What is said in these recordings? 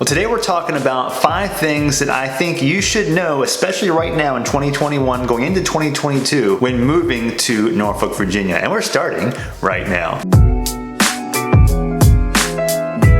Well, today we're talking about 5 things that I think you should know, especially right now in 2021, going into 2022, when moving to Norfolk, Virginia. And we're starting right now.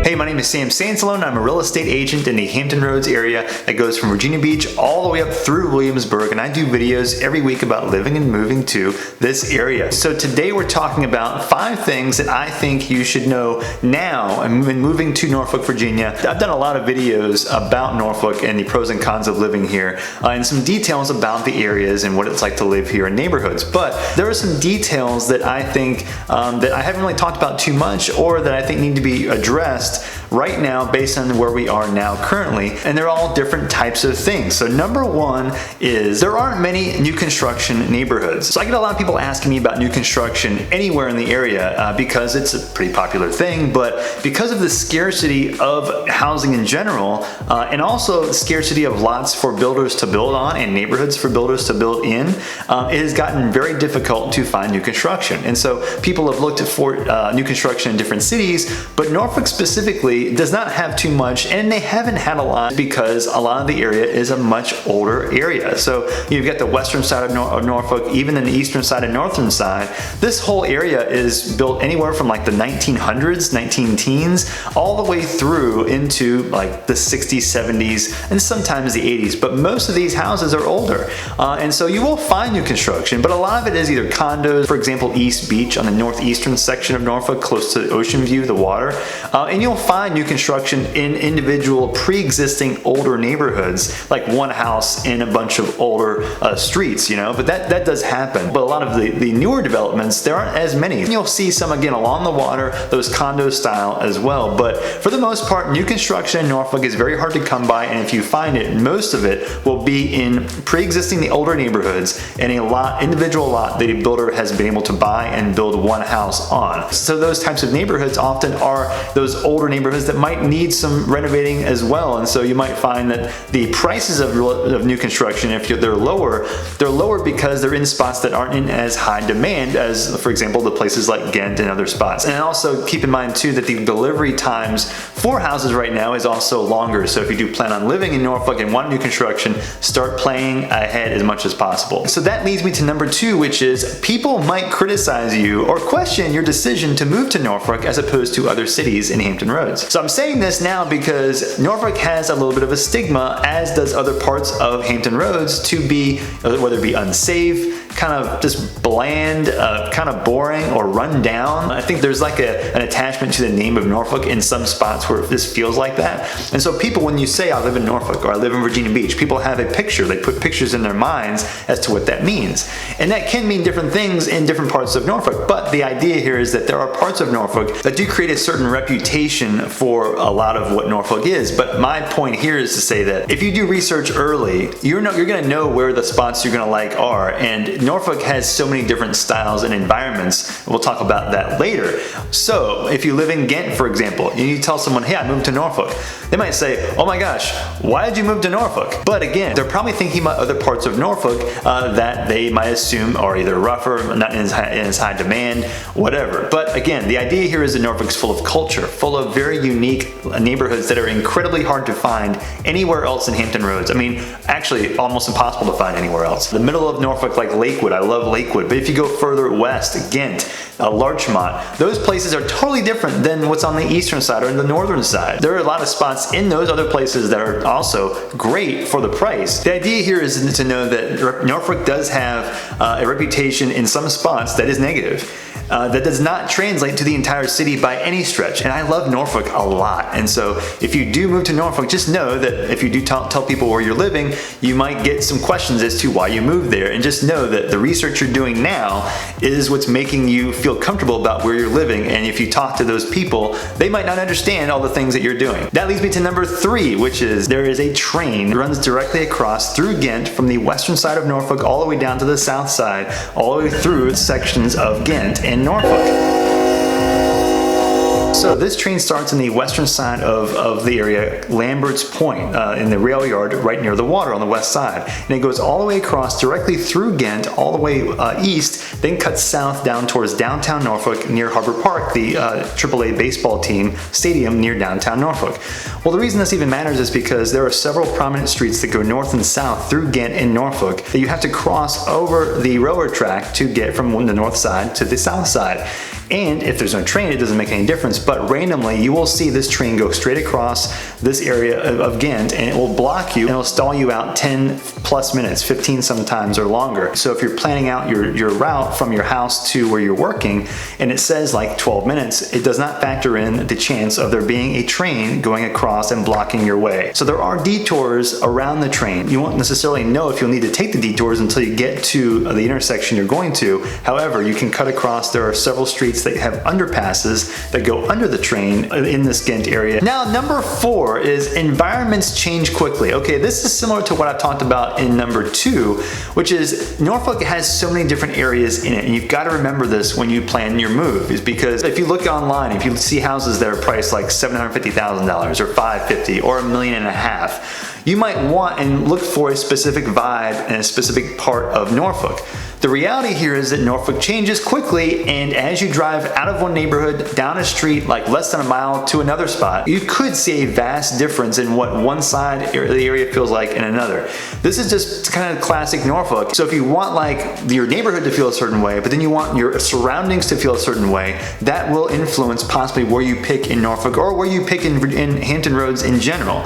Hey, my name is Sam Sansalone. I'm a real estate agent in the Hampton Roads area that goes from Virginia Beach all the way up through Williamsburg, and I do videos every week about living and moving to this area. So today we're talking about 5 things that I think you should know now when moving to Norfolk, Virginia. I've done a lot of videos about Norfolk and the pros and cons of living here, and some details about the areas and what it's like to live here in neighborhoods. But there are some details that I think that I haven't really talked about too much, or that I think need to be addressed right now based on where we are now currently, and they're all different types of things. So number 1 is there aren't many new construction neighborhoods. So I get a lot of people asking me about new construction anywhere in the area because it's a pretty popular thing, but because of the scarcity of housing in general, and also the scarcity of lots for builders to build on and neighborhoods for builders to build in, it has gotten very difficult to find new construction. And so people have looked for new construction in different cities, but Norfolk specifically does not have too much, and they haven't had a lot because a lot of the area is a much older area. So you've got the western side of Norfolk, even in the eastern side and northern side. This whole area is built anywhere from like the 1900s, 19-teens, all the way through into like the 60s, 70s, and sometimes the 80s. But most of these houses are older. And so you will find new construction, but a lot of it is either condos, for example, East Beach on the northeastern section of Norfolk, close to Ocean View, the water. And you'll find new construction in individual pre-existing older neighborhoods, like one house in a bunch of older streets, you know, but that does happen. But a lot of the newer developments, there aren't as many. You'll see some again along the water, those condo style as well. But for the most part, new construction in Norfolk is very hard to come by, and if you find it, most of it will be in pre-existing the older neighborhoods and individual lot that a builder has been able to buy and build one house on. So those types of neighborhoods often are those older neighborhoods that might need some renovating as well, and so you might find that the prices of new construction, if they're lower because they're in spots that aren't in as high demand as, for example, the places like Ghent and other spots. And also keep in mind too that the delivery times for houses right now is also longer. So if you do plan on living in Norfolk and want new construction, start planning ahead as much as possible. So that leads me to number 2, which is people might criticize you or question your decision to move to Norfolk as opposed to other cities in Hampton Roads. So I'm saying this now because Norfolk has a little bit of a stigma, as does other parts of Hampton Roads, to be, whether it be unsafe, kind of just bland, kind of boring, or run down. I think there's like an attachment to the name of Norfolk in some spots where this feels like that. And so people, when you say I live in Norfolk or I live in Virginia Beach, people have a picture. They put pictures in their minds as to what that means. And that can mean different things in different parts of Norfolk. But the idea here is that there are parts of Norfolk that do create a certain reputation for a lot of what Norfolk is. But my point here is to say that if you do research early, you're going to know where the spots you're going to like are. And Norfolk has so many different styles and environments. We'll talk about that later. So if you live in Ghent, for example, and you tell someone, hey, I moved to Norfolk, they might say, oh my gosh, why did you move to Norfolk? But again, they're probably thinking about other parts of Norfolk that they might assume are either rougher, not in as high demand, whatever. But again, the idea here is that Norfolk's full of culture, full of very unique neighborhoods that are incredibly hard to find anywhere else in Hampton Roads. I mean, actually almost impossible to find anywhere else. The middle of Norfolk, like Lakewood, I love Lakewood, but if you go further west, Ghent, Larchmont, those places are totally different than what's on the eastern side or the northern side. There are a lot of spots in those other places that are also great for the price. The idea here is to know that Norfolk does have a reputation in some spots that is negative. That does not translate to the entire city by any stretch. And I love Norfolk a lot. And so if you do move to Norfolk, just know that if you do tell people where you're living, you might get some questions as to why you moved there. And just know that the research you're doing now is what's making you feel comfortable about where you're living. And if you talk to those people, they might not understand all the things that you're doing. That leads me to number 3, which is there is a train that runs directly across through Ghent from the western side of Norfolk all the way down to the south side, all the way through sections of Ghent and Norfolk. So this train starts in the western side of the area, Lambert's Point, in the rail yard right near the water on the west side. And it goes all the way across directly through Ghent, all the way east, then cuts south down towards downtown Norfolk near Harbor Park, the AAA baseball team stadium near downtown Norfolk. Well, the reason this even matters is because there are several prominent streets that go north and south through Ghent and Norfolk that you have to cross over the railroad track to get from the north side to the south side. And if there's no train, it doesn't make any difference, but randomly you will see this train go straight across this area of Ghent, and it will block you and it'll stall you out 10 plus minutes, 15 sometimes or longer. So if you're planning out your route from your house to where you're working and it says like 12 minutes, it does not factor in the chance of there being a train going across and blocking your way. So there are detours around the train. You won't necessarily know if you'll need to take the detours until you get to the intersection you're going to. However, you can cut across. There are several streets that have underpasses that go under the train in this Ghent area. Now, number 4 is environments change quickly. Okay, this is similar to what I talked about in number 2, which is Norfolk has so many different areas in it, and you've got to remember this when you plan your move, is because if you look online, if you see houses that are priced like $750,000 or $550,000 or $1.5 million, you might want and look for a specific vibe in a specific part of Norfolk. The reality here is that Norfolk changes quickly, and as you drive out of one neighborhood, down a street like less than a mile to another spot, you could see a vast difference in what one side of the area feels like in another. This is just kind of classic Norfolk. So if you want like your neighborhood to feel a certain way, but then you want your surroundings to feel a certain way, that will influence possibly where you pick in Norfolk or where you pick in Hampton Roads in general.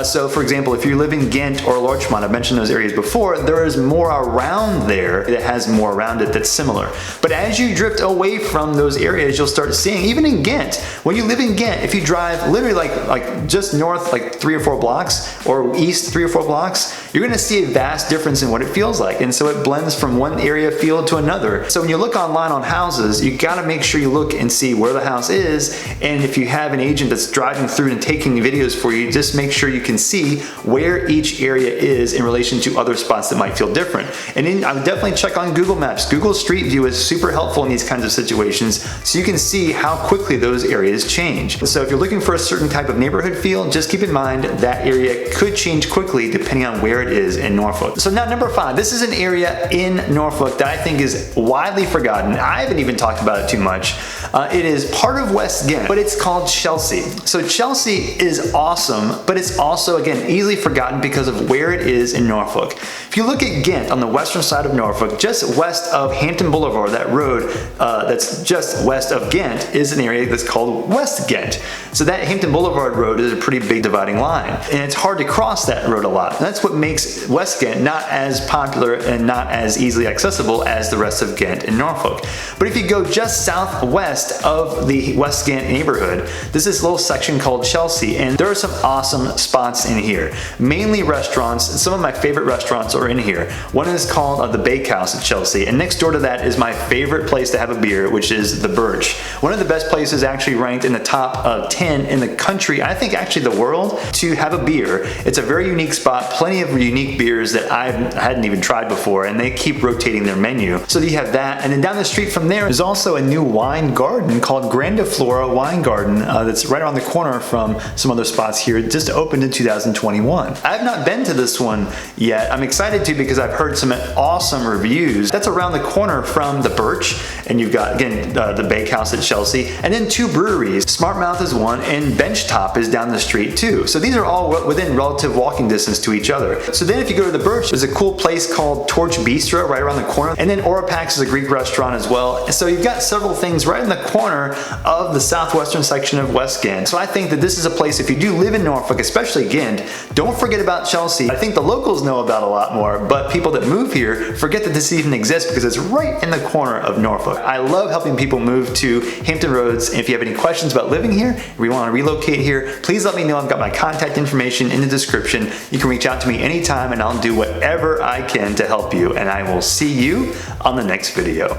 So for example, if you live in Ghent or Larchmont, I've mentioned those areas before, there is more around there that has more around it that's similar. But as you drift away from those areas, you'll start seeing, even in Ghent, when you live in Ghent, if you drive literally like just north like 3 or 4 blocks or east 3 or 4 blocks, you're gonna see a vast difference in what it feels like. And so it blends from one area field to another. So when you look online on houses, you gotta make sure you look and see where the house is. And if you have an agent that's driving through and taking videos for you, just make sure you can see where each area is in relation to other spots that might feel different. And then I would definitely check on Google Maps. Google Street View is super helpful in these kinds of situations, so you can see how quickly those areas change. So if you're looking for a certain type of neighborhood feel, just keep in mind that area could change quickly depending on where it is in Norfolk. So now number 5, this is an area in Norfolk that I think is widely forgotten. I haven't even talked about it too much. It is part of West Ghent, but it's called Chelsea. So Chelsea is awesome, but it's also, again, easily forgotten because of where it is in Norfolk. If you look at Ghent on the western side of Norfolk, just west of Hampton Boulevard, that road that's just west of Ghent is an area that's called West Ghent. So that Hampton Boulevard road is a pretty big dividing line, and it's hard to cross that road a lot. And that's what makes West Ghent not as popular and not as easily accessible as the rest of Ghent and Norfolk. But if you go just southwest of the West Ghent neighborhood, there's this little section called Chelsea, and there are some awesome spots in here. Mainly restaurants. Some of my favorite restaurants are in here. One is called the Bakehouse at Chelsea, and next door to that is my favorite place to have a beer, which is the Birch. One of the best places, actually ranked in the top 10 in the country, I think actually the world, to have a beer. It's a very unique spot, plenty of unique beers that I hadn't even tried before, and they keep rotating their menu. So you have that, and then down the street from there is also a new wine garden called Grandiflora Wine Garden that's right around the corner from some other spots here. It just opened in 2021. I've not been to this one yet. I'm excited to because I've heard some awesome reviews. That's around the corner from the Birch, and you've got, again, the Bakehouse at Chelsea, and then 2 breweries. Smartmouth is one, and Benchtop is down the street too. So these are all within relative walking distance to each other. So then if you go to the Birch, there's a cool place called Torch Bistro right around the corner, and then Orapax is a Greek restaurant as well. And so you've got several things right in the corner of the southwestern section of West Ghent. So I think that this is a place, if you do live in Norfolk, especially Ghent, don't forget about Chelsea. I think the locals know about a lot more, but people that move here forget that this even exists because it's right in the corner of Norfolk. I love helping people move to Hampton Roads, and if you have any questions about living here, or you want to relocate here, please let me know. I've got my contact information in the description. You can reach out to me anytime, and I'll do whatever I can to help you, and I will see you on the next video.